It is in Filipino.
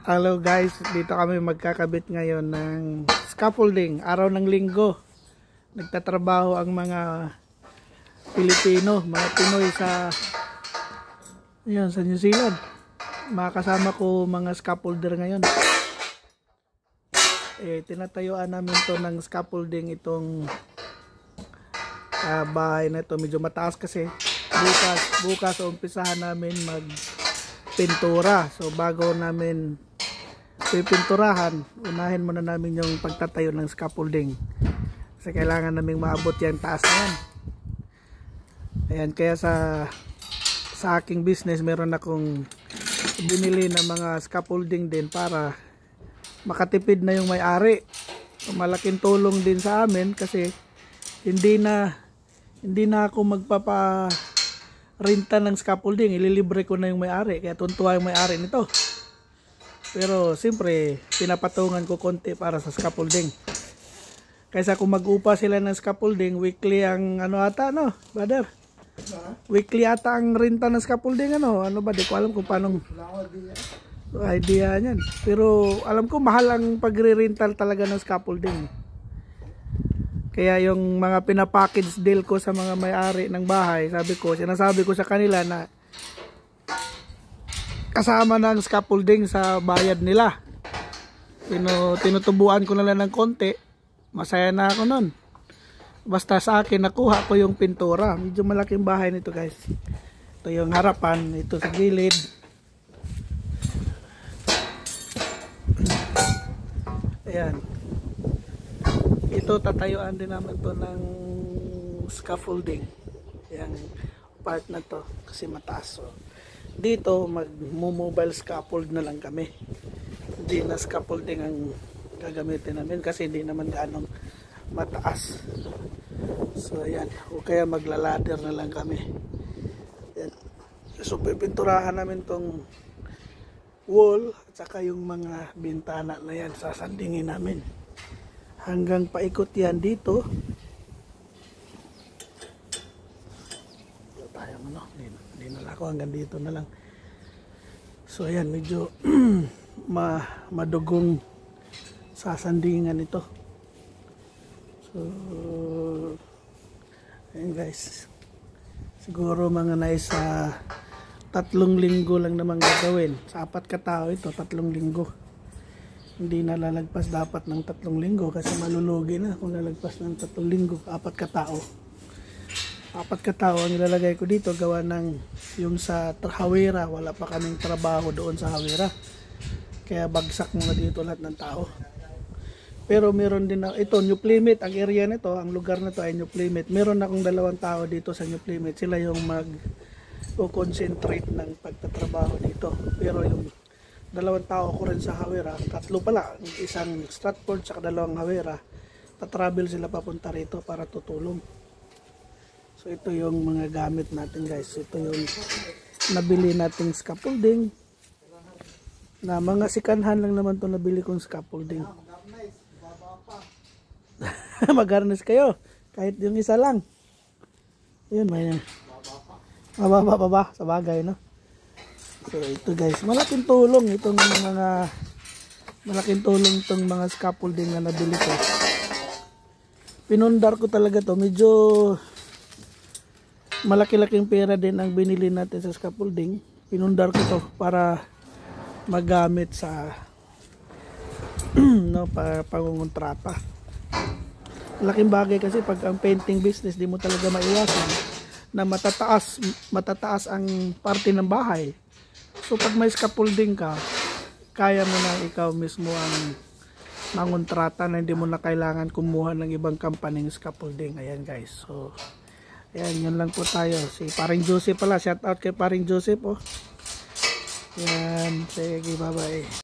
Hello guys, dito kami magkakabit ngayon ng scaffolding, araw ng linggo. Nagtatrabaho ang mga Pilipino, mga Pinoy sa New Zealand. Makasama ko mga scaffolder ngayon. Tinatayuan namin to ng scaffolding itong bahay na ito. Medyo mataas kasi. Bukas umpisahan namin magpintura. So bago namin pipinturahan, unahin muna namin yung pagtatayo ng scaffolding kasi kailangan naming maabot yung taas na yan. Ayan, kaya sa aking business meron akong binili ng mga scaffolding din para makatipid na yung may-ari. Malaking tulong din sa amin kasi hindi na ako magpaparenta ng scaffolding, ililibre ko na yung may-ari, kaya tuntua yung may-ari nito. Pero siyempre, pinapatungan ko konti para sa scaffolding. Kaysa kung mag-upa sila ng scaffolding, weekly ang brother? Weekly ata ang renta ng scaffolding, Ano ba? Di ko alam kung paano idea niyan. Pero alam ko mahal ang pagre-rental talaga ng scaffolding. Kaya yung mga pinapackage deal ko sa mga may-ari ng bahay, sinasabi ko sa kanila na kasama ng scaffolding sa bayad nila. Tinutubuan ko na lang ng konti. Masaya na ako nun. Basta sa akin, nakuha ko yung pintura. Medyo malaking bahay nito guys. Ito yung harapan. Ito sa gilid. Ayan. Ito tatayuan din naman to ng scaffolding. Yang part na to kasi mataas. So, dito mag-mobile scaffold na lang kami. Hindi na scaffolding ang gagamitin namin kasi hindi naman ganong mataas. So ayan, o kaya magla-ladder na lang kami. Ayan. So pipinturahan namin tong wall at saka yung mga bintana na yan, sasandingin namin hanggang paikot yan dito. Hindi na ako, hanggang dito na lang. So ayan, medyo madugong sasandingan ito. So ayan guys, siguro mga nasa 3 linggo lang naman gagawin. Sa 4 katao ito, 3 linggo. Hindi na lalagpas dapat ng 3 linggo kasi malulugi na kung lalagpas ng 3 linggo. 4 katao. 4 katao ang ilalagay ko dito, gawa ng yung sa Hawera, wala pa kaming trabaho doon sa Hawera, kaya bagsak muna dito lahat ng tao. Pero meron din ito, New Plymouth, ang area nito, ang lugar na to ay New Plymouth. Meron akong 2 tao dito sa New Plymouth, sila yung mag-concentrate ng pagtatrabaho dito. Pero yung 2 tao ko rin sa Hawera, 3 pala, isang Stratford sa 2 Hawera, tatravel sila papunta rito para tutulong. So ito yung mga gamit natin guys. Ito yung nabili nating scaffolding. Na mga sikanhan lang naman to nabili kong scaffolding. Mag-harness kayo. Kahit yung isa lang. Ayun, may mababa sa bagay, no? So ito guys, malaking tulong itong mga scaffolding na nabili ko. Pinundar ko talaga to. Medyo malaki-laking pera din ang binili natin sa scaffolding. Pinundar ko to para magamit sa pangungontrata. Laking bagay kasi pag ang painting business, di mo talaga maiwasan na matataas ang parte ng bahay. So pag may scaffolding ka, kaya mo na ikaw mismo ang mangontrata na hindi mo na kailangan kumuha ng ibang company ng scaffolding. Ayan guys. So ayan, yun lang po tayo. Si Paring Joseph pala. Shout out kay Paring Joseph. Ayan. Sige, bye bye.